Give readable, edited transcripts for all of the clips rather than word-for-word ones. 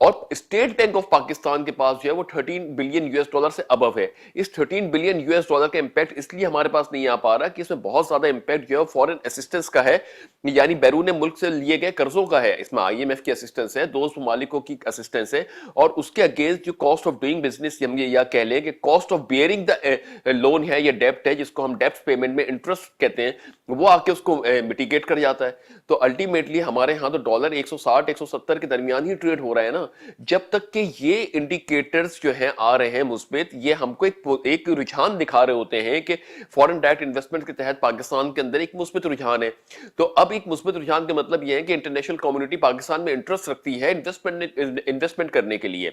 اور state bank of Pakistan کے پاس جو ہے وہ 13 بلین یو ایس ڈالر سے ابو ہے. اس 13 بلین یو ایس ڈالر کا امپیکٹ اس لیے ہمارے پاس نہیں آ پا رہا کہ اس میں بہت زیادہ امپیکٹ جو ہے فورن اسسٹنس کا ہے, یعنی بیرون ملک سے لیے گئے قرضوں کا ہے. اس میں آئی ایم ایف کی اسسٹنس ہے, دوست ممالکوں کی اسسٹنس ہے, اور اس کے اگینسٹ جو کاسٹ آف ڈوئنگ بزنس ہم یہ یا کہہ لیں کہ cost of bearing the loan ہے یا ڈیپٹ ہے, جس کو ہم ڈیپٹ پیمنٹ میں انٹرسٹ کہتے ہیں, وہ آ کے اس کو میٹیگیٹ کر جاتا ہے. تو الٹیمیٹلی ہمارے ہاں تو ڈالر 160 170 کے درمیان ہی ٹریڈ ہو رہا ہے نا. جب تک کہ یہ انڈیکیٹرز جو ہیں آ رہے ہیں مثبت, یہ ہم کو ایک رجحان دکھا رہے ہوتے ہیں کہ فورن ڈائریکٹ انویسٹمنٹ کے تحت پاکستان کے اندر ایک مثبت رجحان ہے. تو اب ایک مثبت رجحان کا مطلب یہ ہے کہ انٹرنیشنل کمیونٹی پاکستان میں انٹرسٹ رکھتی ہے انویسٹمنٹ کرنے کے لیے,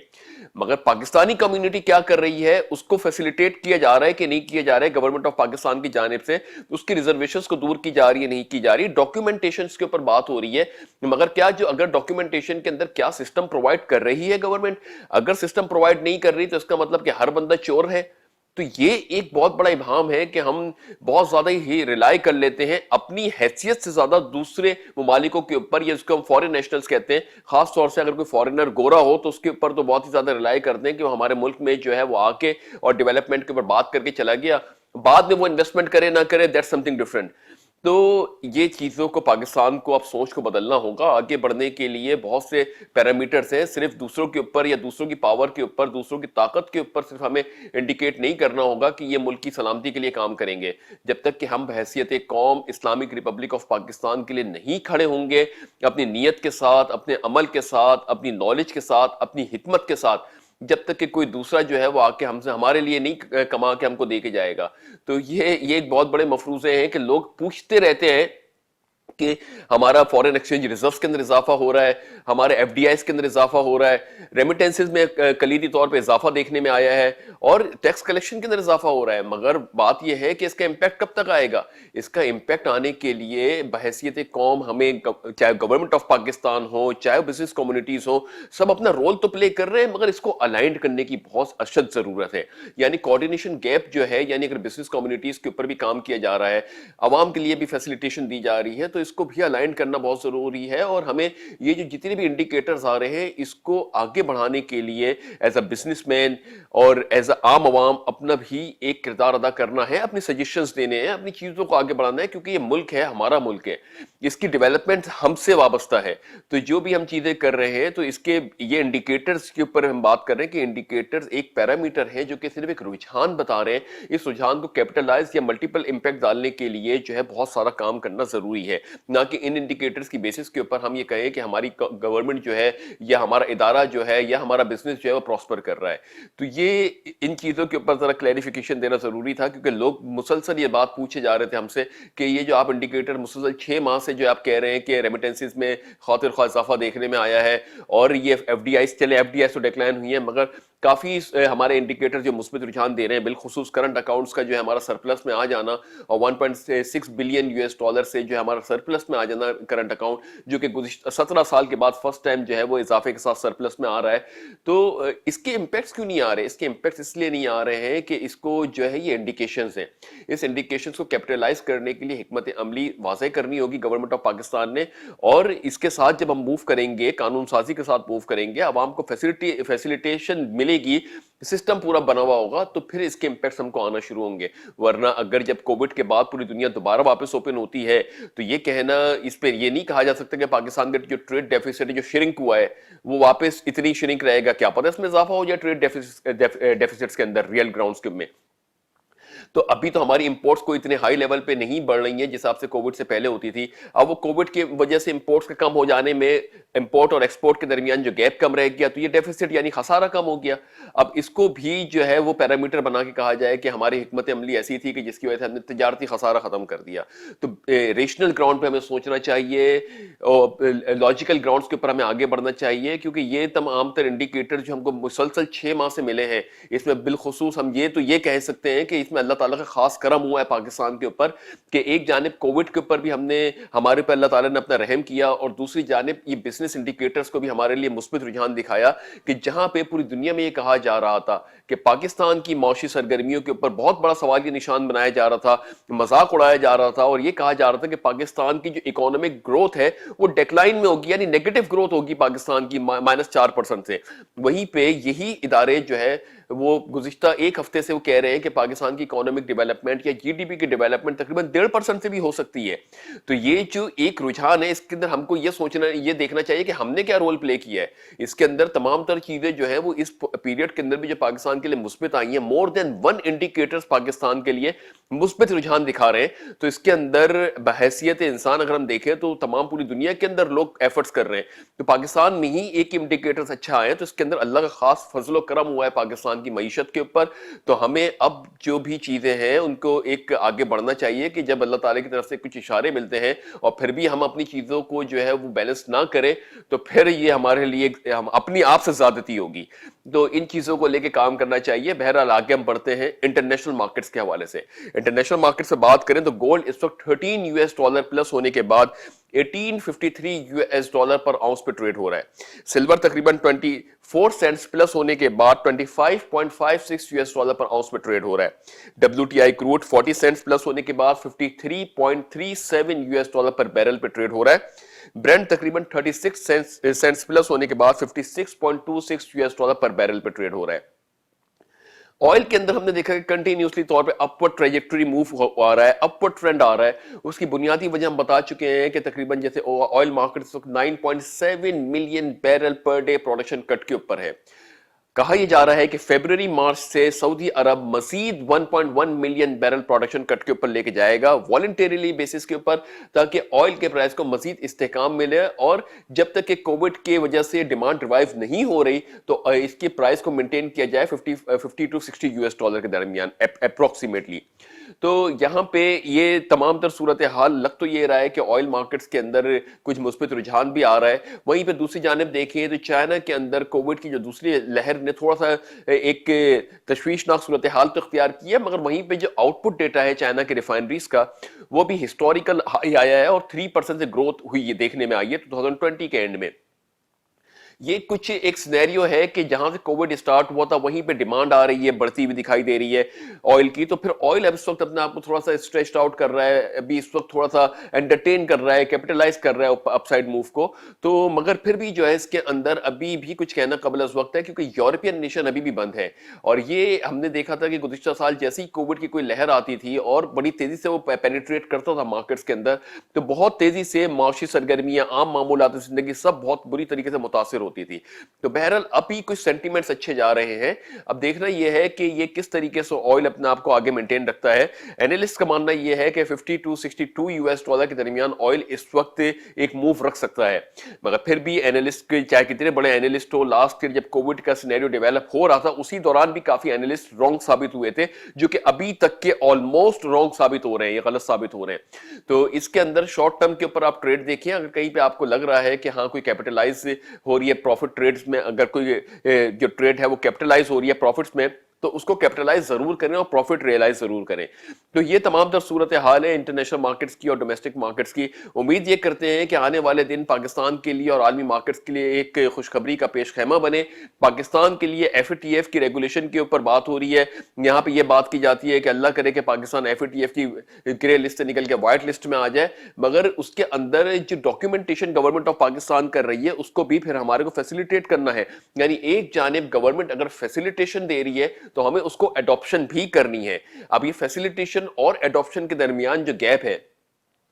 مگر پاکستانی کمیونٹی کیا کر رہی ہے, اس کو فیسیلیٹیٹ کیا جا رہا ہے کہ نہیں کیا جا رہا ہے گورنمنٹ آف پاکستان کی جانب سے, اس کی ریزرویشنز کو دور کی جا رہی ہے نہیں کی جا رہی. ڈاکیومنٹیشنز کے اوپر بات ہو رہی ہے, مگر کیا جو اگر ڈاکیومنٹیشن کے اندر کیا سسٹم پرووائڈ کر رہی ہے گورنمنٹ, اگر سسٹم پرووائڈ نہیں کر رہی تو اس کا مطلب کہ ہر بندہ چور ہے. تو یہ ایک بہت بڑا ابہام ہے کہ ہم بہت زیادہ ہی ریلائی کر لیتے ہیں اپنی حیثیت سے زیادہ دوسرے ممالکوں کے اوپر, یا اس کو ہم فورن نیشنلز کہتے ہیں. خاص طور سے اگر کوئی فورنر گورا ہو تو اس کے اوپر تو بہت ہی زیادہ ریلائی کرتے ہیں کہ وہ ہمارے ملک میں جو ہے وہ آ کے اور ڈیولپمنٹ کے اوپر بات کر کے چلا گیا, بعد میں وہ انویسٹمنٹ کرے نہ کرے, دیٹس سم تھنگ ڈفرنٹ. تو یہ چیزوں کو پاکستان کو اب سوچ کو بدلنا ہوگا. آگے بڑھنے کے لیے بہت سے پیرامیٹرز ہیں, صرف دوسروں کے اوپر یا دوسروں کی پاور کے اوپر, دوسروں کی طاقت کے اوپر صرف ہمیں انڈیکیٹ نہیں کرنا ہوگا کہ یہ ملک کی سلامتی کے لیے کام کریں گے. جب تک کہ ہم بحیثیت قوم اسلامک ریپبلک آف پاکستان کے لیے نہیں کھڑے ہوں گے, اپنی نیت کے ساتھ, اپنے عمل کے ساتھ, اپنی نالج کے ساتھ, اپنی حکمت کے ساتھ, جب تک کہ کوئی دوسرا جو ہے وہ آ کے ہم سے ہمارے لیے نہیں کما کے ہم کو دے کے جائے گا. تو یہ ایک بہت بڑے مفروضے ہیں کہ لوگ پوچھتے رہتے ہیں کہ ہمارا فورن ایکسچینج ریزروز کے اندر اضافہ ہو رہا ہے, ہمارے ایف ڈی آئیز کے اندر اضافہ ہو رہا ہے, ریمیٹنسز میں کلیدی طور پہ اضافہ دیکھنے میں آیا ہے, اور ٹیکس کلیکشن کے اندر اضافہ ہو رہا ہے. مگر بات یہ ہے کہ اس کا امپیکٹ کب تک آئے گا؟ اس کا امپیکٹ آنے کے لیے بحیثیت قوم ہمیں, چاہے گورنمنٹ آف پاکستان ہو, چاہے بزنس کمیونٹیز ہو, سب اپنا رول تو پلے کر رہے ہیں, مگر اس کو الائنڈ کرنے کی بہت اشد ضرورت ہے. یعنی کوارڈینیشن گیپ جو ہے, یعنی اگر بزنس کمیونٹیز کے اوپر بھی کام کیا جا رہا ہے, عوام کے لیے بھی فیسیلیٹیشن دی جا رہی ہے, تو اس کو بھی الائن کرنا بہت ضروری ہے. اور ہمیں یہ جو جتنے بھی انڈیکیٹرز آ رہے ہیں, اس کو آگے بڑھانے کے لیے ایز اے بزنس مین اور ایز اے عام عوام اپنا بھی ایک کردار ادا کرنا ہے, اپنی سجیشنز دینے ہیں, اپنی چیزوں کو آگے بڑھانا ہے, کیونکہ یہ ملک ہے, ہمارا ملک ہے, اس کی ڈیولپمنٹ ہم سے وابستہ ہے. تو جو بھی ہم چیزیں کر رہے ہیں, تو اس کے یہ انڈیکیٹرز کے اوپر ہم بات کر رہے ہیں کہ انڈیکیٹرز ایک پیرامیٹر ہے جو کہ صرف ایک رجحان بتا رہے ہیں. اس رجحان کو کیپٹلائز یا ملٹیپل امپیکٹ ڈالنے کے لیے جو ہے بہت سارا کام کرنا ضروری ہے, نہ کہ ان انڈیکیٹرز کی بیسس کے اوپر ہم یہ کہیں کہ ہماری گورنمنٹ جو ہے یا ہمارا ادارہ جو ہے یا ہمارا بزنس جو ہے وہ پراسپر کر رہا ہے. تو یہ ان چیزوں کے اوپر ذرا کلیریفیکیشن دینا ضروری تھا, کیونکہ لوگ مسلسل یہ بات پوچھے جا رہے تھے ہم سے کہ یہ جو آپ انڈیکیٹر مسلسل 6 ماہ سے جو آپ کہہ رہے ہیں کہ ریمیٹنسز میں خاطر خواہ اضافہ دیکھنے میں آیا ہے, اور یہ ایف ڈی آئیز, چلے ایف ڈی آئیز تو ڈیکلائن ہوئی ہیں, مگر کافی ہمارے انڈیکیٹر جو مثبت رجحان دے رہے ہیں, بالخصوص کرنٹ اکاؤنٹس کا جو ہے ہمارا سرپلس میں آ جانا, اور 1.6 بلین یو ایس ڈالر سے جو ہے ہمارا سرپلس میں آ جانا کرنٹ اکاؤنٹ, جو کہ گزشتہ 17 سال کے بعد فرسٹ ٹائم جو ہے وہ اضافے کے ساتھ سرپلس میں آ رہا ہے. تو اس کے امپیکٹس کیوں نہیں آ رہے؟ اس کے امپیکٹس اس لیے نہیں آ رہے ہیں کہ اس کو جو ہے یہ انڈیکیشنز ہیں, اس انڈیکیشنز کو کیپٹلائز کرنے کے لیے حکمت عملی واضح کرنی ہوگی گورنمنٹ آف پاکستان نے, اور اس کے ساتھ جب ہم موو کریں گے, قانون سازی کے ساتھ موو کریں گے, عوام کو فیسیلیٹیشن ملے گی, سسٹم پورا بنا ہوا ہوگا, تو پھر اس کے امپیکٹس ہم کو آنا شروع ہوں گے. ورنہ اگر جب کووڈ کے بعد پوری دنیا دوبارہ واپس اوپن ہوتی ہے, تو یہ کہنا, اس پہ یہ نہیں کہا جا سکتا کہ پاکستان کا جو ٹریڈ ڈیفیسٹ ہے, جو شرنک ہوا ہے, وہ واپس اتنی شرنک رہے گا. کیا پتہ اس میں اضافہ ہو جائے ٹریڈ ڈیفیسٹس کے اندر ریئل گراؤنڈز کے میں. تو ابھی تو ہماری امپورٹس کو اتنے ہائی لیول پہ نہیں بڑھ رہی ہیں جس حساب سے کووڈ سے پہلے ہوتی تھی. اب وہ کووڈ کی وجہ سے امپورٹس کے کم ہو جانے میں امپورٹ اور ایکسپورٹ کے درمیان جو گیپ کم رہ گیا, تو یہ ڈیفیسٹ یعنی خسارہ کم ہو گیا. اب اس کو بھی جو ہے وہ پیرامیٹر بنا کے کہا جائے کہ ہماری حکمت عملی ایسی تھی کہ جس کی وجہ سے ہم نے تجارتی خسارہ ختم کر دیا. تو ریشنل گراؤنڈ پہ ہمیں سوچنا چاہیے, لاجیکل گراؤنڈس کے اوپر ہمیں آگے بڑھنا چاہیے, کیونکہ یہ تمام تر انڈیکیٹر جو ہم کو مسلسل 6 ماہ سے ملے ہیں, اس میں بالخصوص ہم یہ کہہ سکتے ہیں کہ اس میں اللہ تعالیٰ کا خاص کرم ہوا ہے پاکستان کے اوپر کہ ایک جانب کووڈ کے اوپر بھی ہم نے ہمارے پہ اللہ تعالیٰ نے اپنا رحم کیا, اور دوسری جانب یہ بزنس انڈیکیٹرز کو بھی ہمارے لیے مثبت رجحان دکھایا کہ جہاں پہ پوری دنیا میں یہ کہا جا رہا تھا کہ پاکستان کی معاشی سرگرمیوں کے اوپر بہت بڑا سوال یہ نشان بنایا جا رہا تھا, مذاق اڑایا جا رہا تھا, اور یہ کہا جا رہا تھا کہ پاکستان کی جو اکانومک گروتھ ہے وہ ڈیکلائن میں ہوگی, یعنی نیگیٹو گروتھ ہوگی پاکستان کی -4% سے. وہیں پہ یہی ادارے جو ہے وہ گزشتہ ایک ہفتے سے وہ کہہ رہے ہیں کہ پاکستان کی اکانومک ڈیولپمنٹ یا جی ڈی پی کی ڈیولپمنٹ تقریباً 1.5% سے بھی ہو سکتی ہے. تو یہ جو ایک رجحان ہے اس کے اندر ہم کو یہ دیکھنا چاہیے کہ ہم نے کیا رول پلے کیا ہے. اس کے اندر تمام تر چیزیں جو ہے وہ اس پیریڈ کے اندر بھی جو پاکستان کے لیے مثبت آئی ہیں, مور دین 1 انڈیکیٹرز پاکستان کے لیے مثبت رجحان دکھا رہے ہیں. تو اس کے اندر بحیثیت انسان اگر ہم دیکھیں تو تمام پوری دنیا کے اندر لوگ ایفرٹس کر رہے ہیں, تو پاکستان میں ہی ایک انڈیکیٹرز اچھا آئے ہیں. تو اس کے اندر اللہ کا خاص فضل و کرم ہوا ہے پاکستان کی معیشت کے اوپر. تو ہمیں اب جو بھی چیزیں ہیں ان کو ایک آگے بڑھنا چاہیے کہ جب اللہ تعالیٰ کی طرف سے کچھ اشارے ملتے ہیں اور پھر بھی ہم اپنی چیزوں کو جو ہے وہ بیلنس نہ کریں تو پھر یہ ہمارے لیے ہم اپنی آپ سے زیادتی ہوگی. تو ان چیزوں کو لے کے کام کرنا چاہیے. بہرحال آگے ہم بڑھتے ہیں انٹرنیشنل مارکیٹس کے حوالے سے. انٹرنیشنل مارکیٹ سے بات کریں تو گولڈ اس وقت $13 پلس ہونے کے بعد $18.53 پر آؤنس پہ ٹریڈ ہو رہا ہے. سلور تقریباً 24 سینٹس پلس ہونے کے بعد $25.56 پر آؤنس پہ ٹریڈ ہو رہا ہے. WTI کروڈ 40 سینٹس پلس ہونے کے بعد $53.37 پر بیرل پہ ٹریڈ ہو رہا ہے. برینڈ تقریباً 36 سینٹس پلس ہونے کے بعد $56.26 پر بیرل پہ ٹریڈ ہو رہا ہے. آئل کے اندر ہم نے دیکھا کہ کنٹینیوسلی طور پہ اپورڈ ٹریجیکٹری موو آ رہا ہے, اپورڈ ٹرینڈ آ رہا ہے. اس کی بنیادی وجہ ہم بتا چکے ہیں کہ تقریباً جیسے آئل مارکیٹ اس وقت 9.7 million barrel per day production cut کے اوپر ہے. کہا یہ جا رہا ہے کہ فیبروری مارچ سے سعودی عرب مزید 1.1 ملین بیرل پروڈکشن کٹ کے اوپر لے کے جائے گا والنٹریلی بیسس کے اوپر, تاکہ آئل کے پرائس کو مزید استحکام ملے. اور جب تک کہ کووڈ کی وجہ سے ڈیمانڈ ریوائیو نہیں ہو رہی تو اس کی پرائس کو مینٹین کیا جائے $50 to $60 کے درمیان اپروکسیمیٹلی. تو یہاں پہ یہ تمام تر صورتحال لگ تو یہ رہا ہے کہ آئل مارکیٹس کے اندر کچھ مثبت رجحان بھی آ رہا ہے. وہیں پہ دوسری جانب دیکھیں تو چائنا کے اندر کووڈ کی جو دوسری لہر نے تھوڑا سا ایک تشویشناک صورتحال تو اختیار کی ہے, مگر وہیں پہ جو آؤٹ پٹ ڈیٹا ہے چائنا کے ریفائنریز کا وہ بھی ہسٹوریکل ہائی آیا ہے اور 3% سے گروتھ ہوئی یہ دیکھنے میں آئی ہے 2020 کے اینڈ میں. یہ کچھ ایک سینیریو ہے کہ جہاں سے کووڈ اسٹارٹ ہوا تھا وہیں پہ ڈیمانڈ آ رہی ہے, بڑھتی ہوئی دکھائی دے رہی ہے آئل کی. تو پھر آئل اب اس وقت اپنے آپ کو تھوڑا سا اسٹریچڈ آؤٹ کر رہا ہے, ابھی اس وقت تھوڑا سا انٹرٹین کر رہا ہے, کیپٹلائز کر رہا ہے اپ سائڈ موو کو. تو مگر پھر بھی جو ہے اس کے اندر ابھی بھی کچھ کہنا قبل از وقت ہے, کیونکہ یورپین نیشن ابھی بھی بند ہے. اور یہ ہم نے دیکھا تھا کہ گزشتہ سال جیسے ہی کووڈ کی کوئی لہر آتی تھی اور بڑی تیزی سے وہ پینیٹریٹ کرتا تھا مارکیٹس کے اندر, تو بہت تیزی سے معاشی سرگرمیاں, عام معمولات زندگی سب بہت بری طریقے سے متاثر ہوتی تھی. تو بہرحال ابھی کچھ سینٹیمنٹس اچھے جا رہے ہیں. اب دیکھنا یہ ہے کہ یہ کس طریقے سے آئل اپنے آپ کو آگے مینٹین رکھتا ہے. اینالسٹ کا ماننا یہ ہے کہ $50 to $62 کے درمیان آئل اس وقت ایک موو رکھ سکتا ہے. مگر پھر بھی اینالسٹ چاہے کتنے بڑے اینالسٹ ہو, لاسٹ ایئر جب کووڈ کا سینیریو ڈیولپ ہو رہا تھا اسی دوران بھی کافی اینالسٹ رانگ ثابت ہوئے تھے, جو کہ ابھی تک کے آلموسٹ رانگ ثابت ہو رہے ہیں, یہ غلط ثابت ہو رہے ہیں. تو اس کے اندر شارٹ ٹرم کے اوپر آپ ٹریڈ دیکھیں, اگر کہیں پہ آپ کو لگ رہا ہے کہ ہاں کوئی کیپٹلائز ہو رہی ہے پروفٹ ٹریڈز میں, اگر کوئی جو ٹریڈ ہے وہ کیپٹلائز ہو رہی ہے پروفٹس میں, تو اس کو کیپٹلائز ضرور کریں اور پروفٹ ریئلائز ضرور کریں. تو یہ تمام تر صورتحال ہے انٹرنیشنل مارکیٹس کی اور ڈومیسٹک مارکیٹس کی. امید یہ کرتے ہیں کہ آنے والے دن پاکستان کے لیے اور عالمی مارکیٹس کے لیے ایک خوشخبری کا پیش خیمہ بنے. پاکستان کے لیے FATF کی ریگولیشن کے اوپر بات ہو رہی ہے. یہاں پہ یہ بات کی جاتی ہے کہ اللہ کرے کہ پاکستان FATF کی گرے لسٹ سے نکل کے وائٹ لسٹ میں آ جائے, مگر اس کے اندر جو ڈاکیومنٹیشن گورنمنٹ آف پاکستان کر رہی ہے اس کو بھی پھر ہمارے کو فیسیلیٹیٹ کرنا ہے. یعنی ایک جانب گورنمنٹ اگر فیسیلیٹیشن دے رہی ہے تو ہمیں اس کو ایڈاپشن بھی کرنی ہے. اب یہ فیسیلیٹیشن اور ایڈاپشن کے درمیان جو گیپ ہے,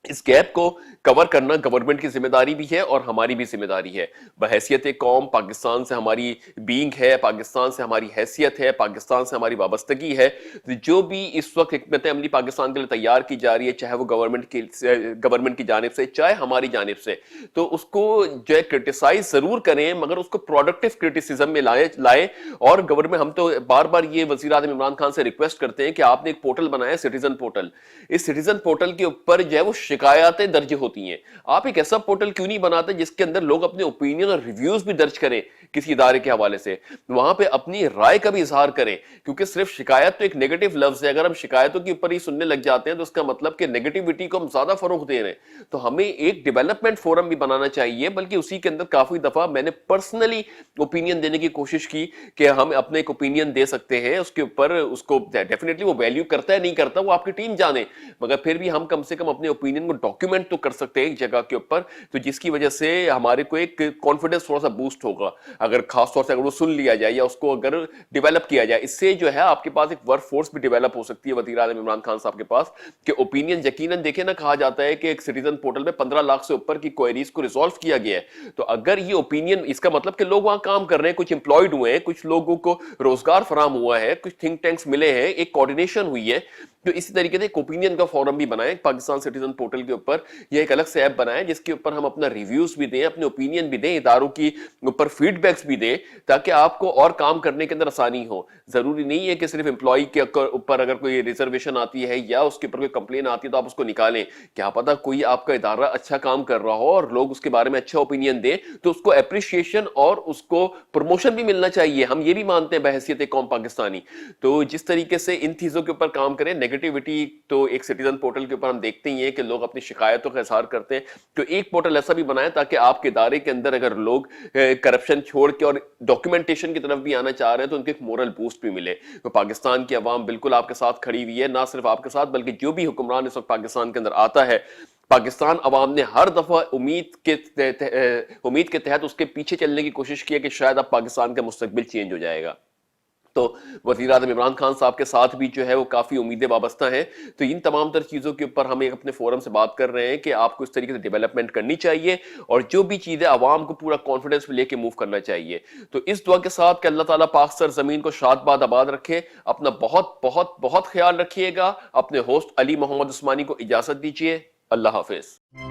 اس گیپ کو کور کرنا گورنمنٹ کی ذمہ داری بھی ہے اور ہماری بھی ذمہ داری ہے. بحیثیت قوم پاکستان سے ہماری بینگ ہے, پاکستان سے ہماری حیثیت ہے, پاکستان سے ہماری وابستگی ہے. جو بھی اس وقت حکمت عملی پاکستان کے لیے تیار کی جا رہی ہے, چاہے وہ گورنمنٹ کی جانب سے چاہے ہماری جانب سے, تو اس کو جو ہے کرٹیسائز ضرور کریں, مگر اس کو پروڈکٹیو کرٹیسزم میں لائیں. اور گورنمنٹ, ہم تو بار بار یہ وزیر اعظم عمران خان سے ریکویسٹ کرتے ہیں کہ آپ نے ایک پورٹل بنایا ہے, سٹیزن پورٹل. اس سٹیزن پورٹل کے اوپر جو ہے وہ شکایاتیں درج ہوتی ہیں. آپ ایک ایسا پورٹل کیوں نہیں بناتے جس کے اندر لوگ اپنے اوپینین اور ریویوز بھی درج کریں کسی ادارے کے حوالے سے, وہاں پہ اپنی رائے کا بھی اظہار کریں, کیونکہ صرف شکایت تو ایک نیگیٹو لفظ ہے. اگر ہم شکایتوں کے اوپر ہی سننے لگ جاتے ہیں تو اس کا مطلب کہ نیگیٹیوٹی کو ہم زیادہ فروغ دے رہے ہیں. تو ہمیں ایک ڈیولپمنٹ فورم بھی بنانا چاہیے, بلکہ اسی کے اندر کافی دفعہ میں نے پرسنلی اوپینین دینے کی کوشش کی کہ ہم اپنے ایک اوپینین دے سکتے ہیں, اس کے اوپر اس کو ڈیفینیٹلی وہ ویلیو کرتا ہے نہیں کرتا وہ آپ کی ٹیم جانے, مگر پھر بھی ہم کم سے کم اپنے اوپینین کو ڈاکیومنٹ تو کر سکتے ہیں ایک جگہ کے اوپر, تو جس کی وجہ سے ہمارے کو ایک کانفیڈنس تھوڑا سا بوسٹ ہوگا, اگر خاص طور سے اگر وہ سن لیا جائے یا اس کو اگر ڈیولپ کیا جائے. اس سے جو ہے آپ کے پاس ایک ورک فورس بھی ڈیولپ ہو سکتی ہے وزیر اعظم عمران خان صاحب کے پاس, کہ اوپینین یقیناً دیکھیں نا, کہا جاتا ہے کہ ایک سٹیزن پورٹل میں 15 لاکھ سے اوپر کی کوئریز کو ریزالو کیا گیا ہے. تو اگر یہ اوپینین, اس کا مطلب کہ لوگ وہاں کام کر رہے ہیں, کچھ امپلائڈ ہوئے ہیں, کچھ لوگوں کو روزگار فراہم ہوا ہے, کچھ تھنک ٹینکس ملے ہیں, ایک کوارڈینیشن ہوئی ہے. تو اسی طریقے سے ایک اوپینین کا فورم بھی بنائیں پاکستان سٹیزن پورٹل کے اوپر, یہ ایک الگ سے ایپ بنائیں جس کے اوپر ہم اپنا ریویوز بھی دیں, اپنے اوپینین بھی دیں, اداروں کی اوپر فیڈ بیکس بھی دیں, تاکہ آپ کو اور کام کرنے کے اندر آسانی ہو. ضروری نہیں ہے کہ صرف امپلائی کے اوپر اگر کوئی ریزرویشن آتی ہے یا اس کے اوپر کوئی کمپلین آتی ہے تو آپ اس کو نکالیں. کیا پتا کوئی آپ کا ادارہ اچھا کام کر رہا ہو اور لوگ اس کے بارے میں اچھا اوپینین دیں, تو اس کو اپریشیشن اور اس کو پروموشن بھی ملنا چاہیے. ہم یہ بھی مانتے ہیں بحیثیت قوم پاکستانی. تو جس طریقے سے ان چیزوں کے اوپر کام کریں, نیگیٹیوٹی تو ایک سٹیزن پورٹل کے اوپر ہم دیکھتے ہی ہیں کہ لوگ اپنی شکایتوں کا اظہار کرتے ہیں, تو ایک پورٹل ایسا بھی بنائیں تاکہ آپ کے ادارے کے اندر اگر لوگ کرپشن چھوڑ کے اور ڈاکیومنٹیشن کی طرف بھی آنا چاہ رہے ہیں تو ان کو ایک مورل بوسٹ بھی ملے. تو پاکستان کی عوام بالکل آپ کے ساتھ کھڑی ہوئی ہے, نہ صرف آپ کے ساتھ بلکہ جو بھی حکمران اس وقت پاکستان کے اندر آتا ہے, پاکستان عوام نے ہر دفعہ امید کے تحت اس کے پیچھے چلنے کی کوشش کی ہے کہ شاید اب پاکستان کا مستقبل چینج ہو جائے گا. تو وزیر اعظم عمران خان صاحب کے ساتھ بھی جو ہے وہ کافی امیدیں وابستہ ہیں. تو ان تمام تر چیزوں کے اوپر ہم ایک اپنے فورم سے بات کر رہے ہیں کہ آپ کو اس طریقے سے ڈیولپمنٹ کرنی چاہیے, اور جو بھی چیزیں عوام کو پورا کانفیڈنس میں لے کے موو کرنا چاہیے. تو اس دعا کے ساتھ کہ اللہ تعالیٰ پاک سر زمین کو شاد باد آباد رکھے. اپنا بہت بہت بہت خیال رکھیے گا. اپنے ہوسٹ علی محمد عثمانی کو اجازت دیجیے. اللہ حافظ.